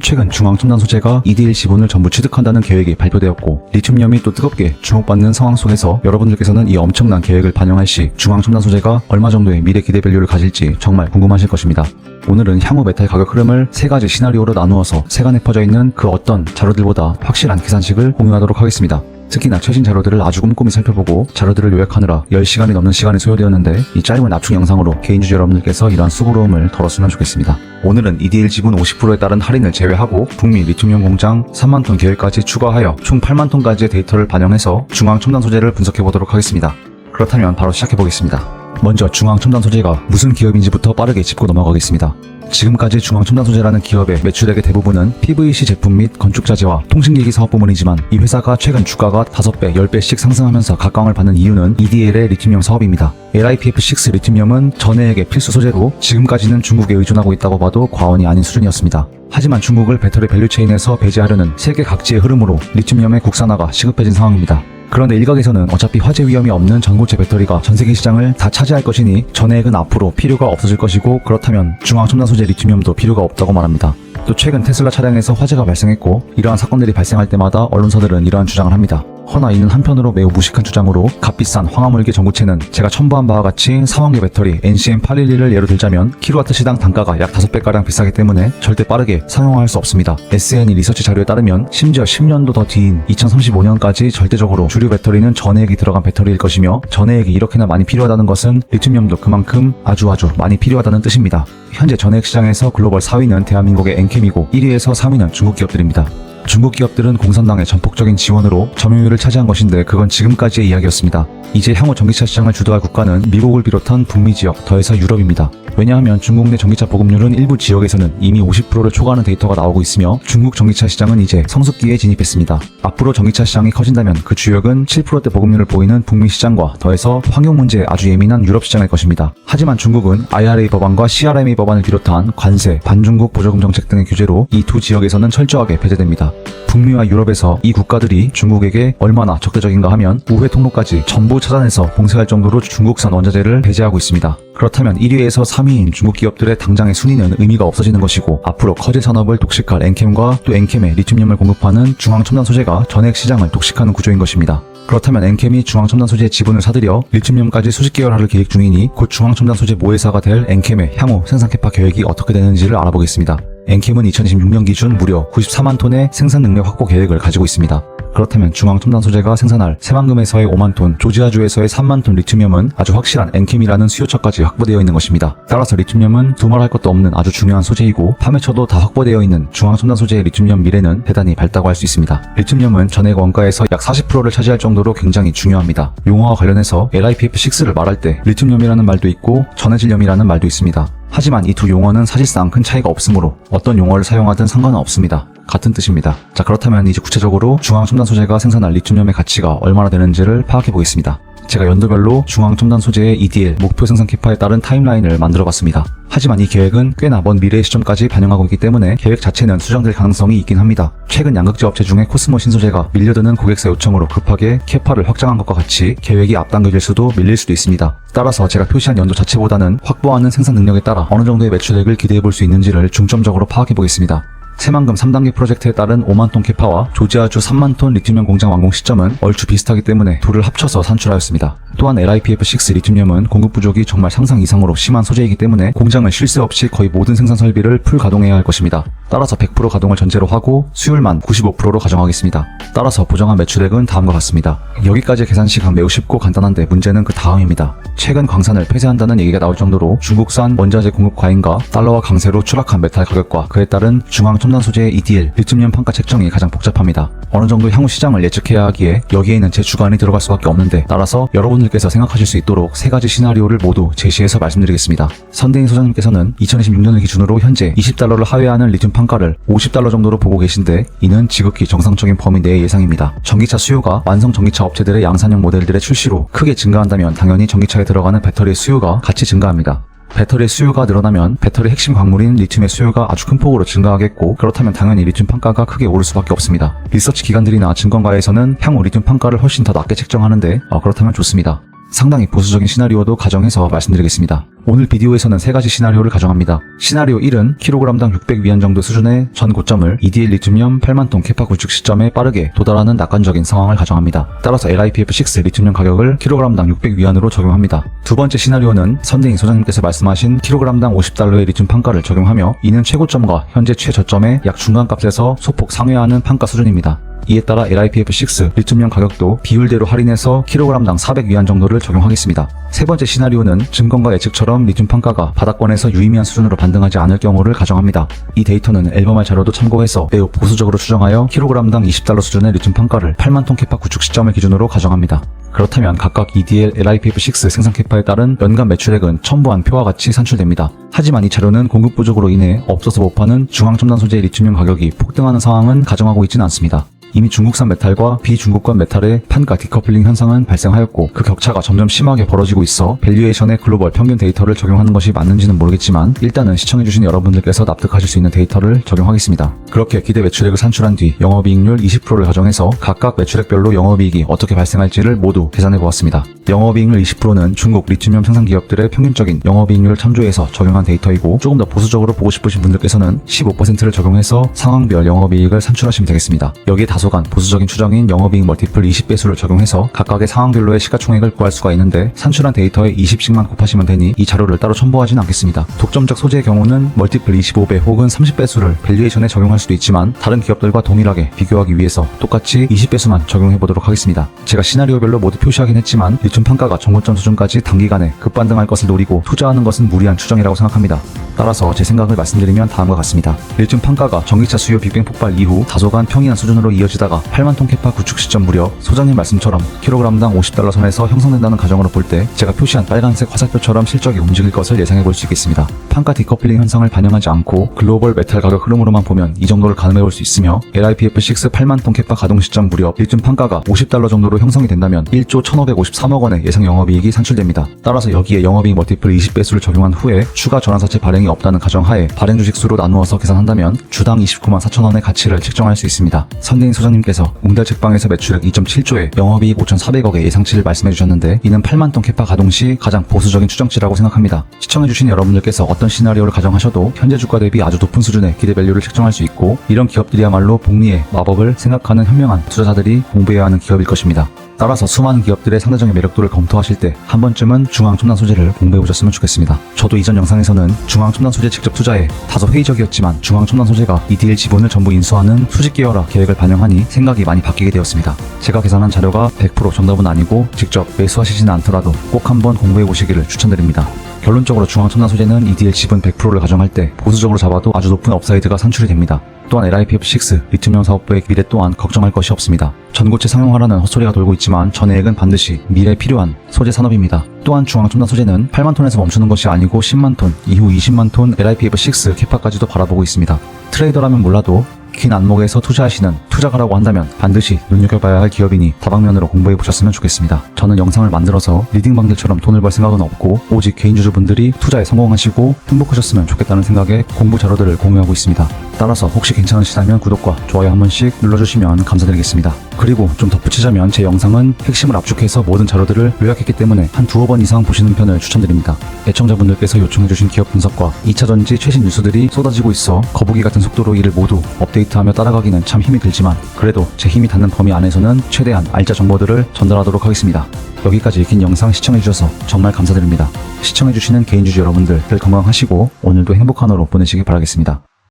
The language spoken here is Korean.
최근 중앙첨단 소재가 EDL 지분을 전부 취득한다는 계획이 발표되었고 리튬이온이 또 뜨겁게 주목받는 상황 속에서 여러분들께서는 이 엄청난 계획을 반영할 시 중앙첨단 소재가 얼마 정도의 미래 기대 밸류를 가질지 정말 궁금하실 것입니다. 오늘은 향후 메탈 가격 흐름을 세 가지 시나리오로 나누어서 세간에 퍼져 있는 그 어떤 자료들보다 확실한 계산식을 공유하도록 하겠습니다. 특히나 최신 자료들을 아주 꼼꼼히 살펴보고 자료들을 요약하느라 10시간이 넘는 시간이 소요되었는데 이 짧은 압축 영상으로 개인주주 여러분들께서 이러한 수고로움을 덜었으면 좋겠습니다. 오늘은 EDL 지분 50%에 따른 할인을 제외하고 북미 리튬이온 공장 3만톤 계획까지 추가하여 총 8만톤까지의 데이터를 반영해서 중앙첨단 소재를 분석해보도록 하겠습니다. 그렇다면 바로 시작해보겠습니다. 먼저 중앙첨단 소재가 무슨 기업인지부터 빠르게 짚고 넘어가겠습니다. 지금까지 중앙첨단 소재라는 기업의 매출액의 대부분은 PVC 제품 및 건축자재와 통신기기 사업 부문이지만 이 회사가 최근 주가가 5배, 10배씩 상승하면서 각광을 받는 이유는 EDL의 리튬이온 사업입니다. LiPF6 리튬이온은 전해액의 필수 소재로 지금까지는 중국에 의존하고 있다고 봐도 과언이 아닌 수준이었습니다. 하지만 중국을 배터리 밸류체인에서 배제하려는 세계 각지의 흐름으로 리튬이온의 국산화가 시급해진 상황입니다. 그런데 일각에서는 어차피 화재 위험이 없는 전고체 배터리가 전세계 시장을 다 차지할 것이니 전해액은 앞으로 필요가 없어질 것이고 그렇다면 중앙첨단 소재 리튬이온도 필요가 없다고 말합니다. 또 최근 테슬라 차량에서 화재가 발생했고 이러한 사건들이 발생할 때마다 언론사들은 이러한 주장을 합니다. 허나 이는 한편으로 매우 무식한 주장으로 값비싼 황화물계 전고체는 제가 첨부한 바와 같이 사원계 배터리 NCM811을 예로 들자면 킬로와트 시당 단가가 약 5배가량 비싸기 때문에 절대 빠르게 상용화할 수 없습니다. SNE 리서치 자료에 따르면 심지어 10년도 더 뒤인 2035년까지 절대적으로 주류 배터리는 전해액이 들어간 배터리일 것이며 전해액이 이렇게나 많이 필요하다는 것은 리튬이온도 그만큼 아주 많이 필요하다는 뜻입니다. 현재 전해액 시장에서 글로벌 4위는 대한민국의 엔캠이고 1위에서 3위는 중국 기업들입니다. 중국 기업들은 공산당의 전폭적인 지원으로 점유율을 차지한 것인데 그건 지금까지의 이야기였습니다. 이제 향후 전기차 시장을 주도할 국가는 미국을 비롯한 북미 지역, 더해서 유럽입니다. 왜냐하면 중국 내 전기차 보급률은 일부 지역에서는 이미 50%를 초과하는 데이터가 나오고 있으며 중국 전기차 시장은 이제 성숙기에 진입했습니다. 앞으로 전기차 시장이 커진다면 그 주역은 7%대 보급률을 보이는 북미 시장과 더해서 환경 문제에 아주 예민한 유럽 시장일 것입니다. 하지만 중국은 IRA 법안과 CRMA 법안을 비롯한 관세, 반중국 보조금 정책 등의 규제로 이 두 지역에서는 철저하게 배제됩니다. 북미와 유럽에서 이 국가들이 중국에게 얼마나 적대적인가 하면 우회 통로까지 전부 차단해서 봉쇄할 정도로 중국산 원자재를 배제하고 있습니다. 그렇다면 1위에서 3위인 중국 기업들의 당장의 순위는 의미가 없어지는 것이고 앞으로 커질 산업을 독식할 엔캠과 또 엔캠의 리튬이온을 공급하는 중앙첨단 소재가 전액 시장을 독식하는 구조인 것입니다. 그렇다면 엔캠이 중앙첨단 소재의 지분을 사들여 리튬이온까지 수십 개월 할을 계획 중이니 곧 중앙첨단 소재 모회사가 될 엔캠의 향후 생산 캐파 계획이 어떻게 되는지를 알아보겠습니다. 엔캠은 2026년 기준 무려 94만 톤의 생산 능력 확보 계획을 가지고 있습니다. 그렇다면 중앙첨단 소재가 생산할 새만금에서의 5만 톤, 조지아주에서의 3만 톤 리튬이온은 아주 확실한 엔캠이라는 수요처까지 확보되어 있는 것입니다. 따라서 리튬이온은 두말할 것도 없는 아주 중요한 소재이고 파매처도 다 확보되어 있는 중앙첨단 소재의 리튬이온 미래는 대단히 밝다고 할 수 있습니다. 리튬이온은 전액 원가에서 약 40%를 차지할 정도로 굉장히 중요합니다. 용어와 관련해서 LiPF6를 말할 때 리튬이온이라는 말도 있고 전해질염이라는 말도 있습니다. 하지만 이 두 용어는 사실상 큰 차이가 없으므로 어떤 용어를 사용하든 상관은 없습니다. 같은 뜻입니다. 자, 그렇다면 이제 구체적으로 중앙첨단 소재가 생산할 리튬이온의 가치가 얼마나 되는지를 파악해 보겠습니다. 제가 연도별로 중앙첨단 소재의 EDL 목표 생산 캐파에 따른 타임라인을 만들어 봤습니다. 하지만 이 계획은 꽤나 먼 미래의 시점까지 반영하고 있기 때문에 계획 자체는 수정될 가능성이 있긴 합니다. 최근 양극재 업체 중에 코스모 신소재가 밀려드는 고객사 요청으로 급하게 캐파를 확장한 것과 같이 계획이 앞당겨질 수도 밀릴 수도 있습니다. 따라서 제가 표시한 연도 자체보다는 확보하는 생산 능력에 따라 어느 정도의 매출액을 기대해 볼 수 있는지를 중점적으로 파악해 보겠습니다. 새만금 3단계 프로젝트에 따른 5만 톤 캐파와 조지아주 3만 톤 리튬이온 공장 완공 시점은 얼추 비슷하기 때문에 둘을 합쳐서 산출하였습니다. 또한 LiPF6 리튬이온은 공급 부족이 정말 상상 이상으로 심한 소재이기 때문에 공장을 쉴 새 없이 거의 모든 생산 설비를 풀 가동해야 할 것입니다. 따라서 100% 가동을 전제로 하고 수율만 95%로 가정하겠습니다. 따라서 보정한 매출액은 다음과 같습니다. 여기까지의 계산식은 매우 쉽고 간단한데 문제는 그 다음입니다. 최근 광산을 폐쇄한다는 얘기가 나올 정도로 중국산 원자재 공급 과잉과 달러와 강세로 추락한 메탈 가격과 그에 따른 중앙첨단 소재의 EDL, 리튬이온 판가 책정이 가장 복잡합니다. 어느 정도 향후 시장을 예측해야 하기에 여기에는 제 주관이 들어갈 수밖에 없는데 따라서 여러분들께서 생각하실 수 있도록 세 가지 시나리오를 모두 제시해서 말씀드리겠습니다. 선대인 소장님께서는 2026년을 기준으로 현재 $20를 하회하는 리튬 판가를 $50 정도로 보고 계신데 이는 지극히 정상적인 범위 내의 예상입니다. 전기차 수요가 완성 전기차 업체들의 양산형 모델들의 출시로 크게 증가한다면 당연히 전기차에 들어가는 배터리의 수요가 같이 증가합니다. 배터리의 수요가 늘어나면 배터리 핵심 광물인 리튬의 수요가 아주 큰 폭으로 증가하겠고 그렇다면 당연히 리튬 판가가 크게 오를 수밖에 없습니다. 리서치 기관들이나 증권가에서는 향후 리튬 판가를 훨씬 더 낮게 책정하는데 그렇다면 좋습니다. 상당히 보수적인 시나리오도 가정해서 말씀드리겠습니다. 오늘 비디오에서는 3가지 시나리오를 가정합니다. 시나리오 1은 kg당 600위안 정도 수준의 전 고점을 EDL 리튬염 8만톤 캐파 구축 시점에 빠르게 도달하는 낙관적인 상황을 가정합니다. 따라서 LiPF6 리튬염 가격을 kg당 600위안으로 적용합니다. 두 번째 시나리오는 선대인 소장님께서 말씀하신 kg당 50달러의 리튬 판가를 적용하며 이는 최고점과 현재 최저점의 약 중간값에서 소폭 상회하는 판가 수준입니다. 이에 따라 LiPF6 리튬염 가격도 비율대로 할인해서 kg당 400위안 정도를 적용하겠습니다. 세 번째 시나리오는 증권가 예측처럼 리튬 판가가 바닥권에서 유의미한 수준으로 반등하지 않을 경우를 가정합니다. 이 데이터는 앨범할 자료도 참고해서 매우 보수적으로 추정하여 kg당 20달러 수준의 리튬 판가를 8만톤 캐파 구축 시점을 기준으로 가정합니다. 그렇다면 각각 EDL, LiPF6 생산 캐파에 따른 연간 매출액은 첨부한 표와 같이 산출됩니다. 하지만 이 자료는 공급 부족으로 인해 없어서 못 파는 중앙첨단 소재의 리튬염 가격이 폭등하는 상황은 가정하고 있지는 않습니다. 이미 중국산 메탈과 비중국권 메탈의 판가 디커플링 현상은 발생하였고 그 격차가 점점 심하게 벌어지고 있어 밸류에이션의 글로벌 평균 데이터를 적용하는 것이 맞는지는 모르겠지만 일단은 시청해주신 여러분들께서 납득하실 수 있는 데이터를 적용하겠습니다. 그렇게 기대 매출액을 산출한 뒤 영업이익률 20%를 가정해서 각각 매출액별로 영업이익이 어떻게 발생할지를 모두 계산해보았습니다. 영업이익률 20%는 중국 리튬염 생산 기업들의 평균적인 영업이익률을 참조해서 적용한 데이터이고 조금 더 보수적으로 보고 싶으신 분들께서는 15%를 적용해서 상황별 영업이익을 산출하시면 되겠습니다. 여기에 다소간 보수적인 추정인 영업이익 멀티플 20배수를 적용해서 각각의 상황별로의 시가총액을 구할 수가 있는데 산출한 데이터에 20씩만 곱하시면 되니 이 자료를 따로 첨부하진 않겠습니다. 독점적 소재의 경우는 멀티플 25배 혹은 30배수를 밸류에이션에 적용할 수도 있지만 다른 기업들과 동일하게 비교하기 위해서 똑같이 20배수만 적용해보도록 하겠습니다. 제가 시나리오별로 모두 표시하긴 했지만 리튬 판가가 정고점 수준까지 단기간에 급반등할 것을 노리고 투자하는 것은 무리한 추정이라고 생각합니다. 따라서 제 생각을 말씀드리면 다음과 같습니다. 리튬 판가가 전기차 수요 빅뱅 폭발 이후 다소간 평이한 수준으로 이어지다가 8만톤 캐파 구축 시점 무렵 소장님 말씀처럼 kg당 50달러 선에서 형성된다는 가정으로 볼 때 제가 표시한 빨간색 화살표처럼 실적이 움직일 것을 예상해 볼 수 있겠습니다. 판가 디커플링 현상을 반영하지 않고 글로벌 메탈 가격 흐름으로만 보면 이 정도를 가늠해 볼 수 있으며 LiPF6 8만톤 캐파 가동 시점 무렵 리튬 판가가 50달러 정도로 형성이 된다면 1조 1553억 원의 예상 영업이익이 산출됩니다. 따라서 여기에 영업이익 멀티플 20배수를 적용한 후에 추가 전환사채 발행이 없다는 가정하에 발행 주식수로 나누어서 계산한다면 주당 29만 4천 원의 가치를 책정할 수 있습니다. 선대인 소장님께서 웅달 책방에서 매출액 2.7조에 영업이익 5,400억의 예상치를 말씀해 주셨는데 이는 8만톤 캐파 가동 시 가장 보수적인 추정치라고 생각합니다. 시청해주신 여러분들께서 어떤 시나리오를 가정하셔도 현재 주가 대비 아주 높은 수준의 기대 밸류를 책정할 수 있고 이런 기업들이야말로 복리의 마법을 생각하는 현명한 투자자들이 공부해야 하는 기업일 것입니다. 따라서 수많은 기업들의 상대적인 매력도를 검토하실 때 한 번쯤은 중앙첨단 소재를 공부해보셨으면 좋겠습니다. 저도 이전 영상에서는 중앙첨단 소재 직접 투자에 다소 회의적이었지만 중앙첨단 소재가 EDL 지분을 전부 인수하는 수직 계열화 계획을 반영하니 생각이 많이 바뀌게 되었습니다. 제가 계산한 자료가 100% 정답은 아니고 직접 매수하시지는 않더라도 꼭 한번 공부해보시기를 추천드립니다. 결론적으로 중앙첨단 소재는 EDL 지분 100%를 가정할 때 보수적으로 잡아도 아주 높은 업사이드가 산출이 됩니다. 또한 LiPF6 리튬염 사업부의 미래 또한 걱정할 것이 없습니다. 전고체 상용화라는 헛소리가 돌고 있지만 전해액은 반드시 미래에 필요한 소재 산업입니다. 또한 중앙첨단 소재는 8만 톤에서 멈추는 것이 아니고 10만 톤, 이후 20만 톤 LiPF6 캐파까지도 바라보고 있습니다. 트레이더라면 몰라도 긴 안목에서 투자하시는 투자가라고 한다면 반드시 눈여겨봐야 할 기업이니 다방면으로 공부해보셨으면 좋겠습니다. 저는 영상을 만들어서 리딩방들처럼 돈을 벌 생각은 없고 오직 개인주주분들이 투자에 성공하시고 행복하셨으면 좋겠다는 생각에 공부 자료들을 공유하고 있습니다. 따라서 혹시 괜찮으시다면 구독과 좋아요 한 번씩 눌러주시면 감사드리겠습니다. 그리고 좀 덧붙이자면 제 영상은 핵심을 압축해서 모든 자료들을 요약했기 때문에 한 두어 번 이상 보시는 편을 추천드립니다. 애청자분들께서 요청해주신 기업 분석과 2차전지 최신 뉴스들이 쏟아지고 있어 거북이 같은 속도로 이를 모두 업데이트하며 따라가기는 참 힘이 들지만 그래도 제 힘이 닿는 범위 안에서는 최대한 알짜 정보들을 전달하도록 하겠습니다. 여기까지 긴 영상 시청해주셔서 정말 감사드립니다. 시청해주시는 개인주주 여러분들 늘 건강하시고 오늘도 행복한 하루 보내시길 바라겠습니다.